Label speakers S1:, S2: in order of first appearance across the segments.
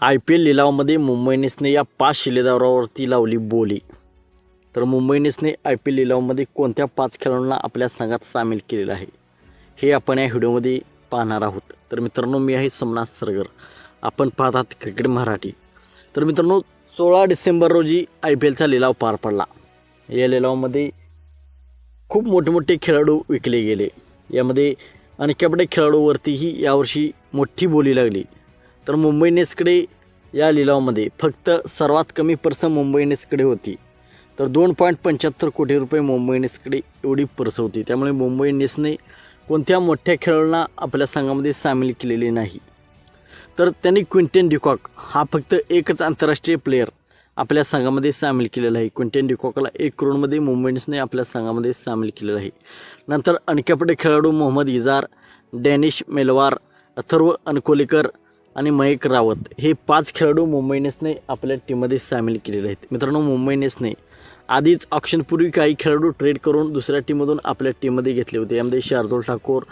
S1: IPL लिलावामध्ये Mumbai इंडियन्सने या 5 शिलेदारावरती लावली बोली. तर मुंबई इंडियन्सने IPL लिलावामध्ये कोणत्या 5 खेळाडूंना आपल्या संघात सामील केलेलं आहे हे आपण या व्हिडिओमध्ये पाहणार आहोत. तर मित्रांनो, मी आहे सोमनाथ सरगर, आपण पाहतात क्रिकेट मराठी. तर मित्रांनो, 16 डिसेंबर रोजी IPLचा लिलाव पार पडला. या लिलावामध्ये खूप मोठे मोठे खेळाडू विकले गेले. यामध्ये अनकॅप्ड खेळाडूवरतीही यावर्षी मोठी बोली लागली. तर मुंबई इंडियन्सकडे या लिलावामध्ये फक्त सर्वात कमी पर्स मुंबई इंडियन्सकडे होती. तर 2.75 कोटी रुपये मुंबई इंडियन्सकडे एवढी पर्स होती. त्यामुळे मुंबई इंडियन्सने कोणत्या मोठ्या खेळाडूंना आपल्या संघामध्ये सामील केलेले नाही. तर त्यांनी क्विंटन डिकॉक हा फक्त एकच आंतरराष्ट्रीय प्लेयर आपल्या संघामध्ये सामील केलेला आहे. क्विंटन डिकॉकला 1 करोडमध्ये मुंबई इंडियन्सने आपल्या संघामध्ये सामील केलेलं आहे. नंतर अनकॅप्ड खेळाडू मोहम्मद इजार, डॅनिश मेलवार, अथर्व अनकोलेकर आणि मयंक रावत हे 5 खेळाडू मुंबई इंडियन्सने आपल्या टीममध्ये सामील केलेले आहेत. मित्रांनो, मुंबई इंडियन्सने आधीच ऑक्शनपूर्वी काही खेळाडू ट्रेड करून दुसऱ्या टीममधून आपल्या टीममध्ये घेतले होते. यामध्ये शार्दुल ठाकूर,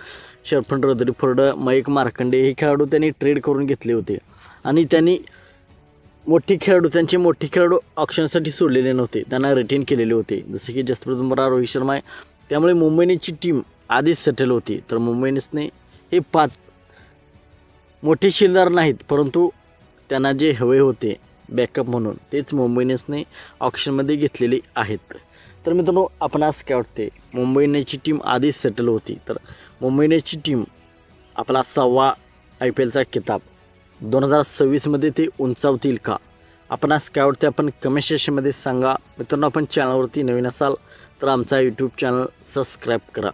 S1: शरफन रदरफोर्ड, मयंक मार्कंडे हे खेळाडू त्यांनी ट्रेड करून घेतले होते. आणि त्यांनी त्यांचे मोठे खेळाडू ऑक्शनसाठी सोडलेले नव्हते, त्यांना रिटेन केलेले होते, जसे की जसप्रीत बुमराह, रोहित शर्मा आहे. त्यामुळे मुंबई इंडियन्सची टीम आधीच सेटल होती. तर मुंबई इंडियन्सने हे 5 मोठे शिलेदार नाहीत, परंतु त्यांना जे हवे होते बॅकअप म्हणून तेच मुंबई इंडियन्सने ऑक्शनमध्ये घेतलेले आहेत. तर मित्रांनो, आपणास काय वाटते, मुंबई इंडियन्सची टीम आधीच सेटल होती, तर मुंबई इंडियन्सची टीम आपला 6वा IPLचा किताब 2026मध्ये ते उंचावतील का? आपणास काय वाटते आपण कमेंट सेक्शनमध्ये सांगा. मित्रांनो, आपण चॅनलवरती नवीन असाल तर आमचा यूट्यूब चॅनल सबस्क्राईब करा.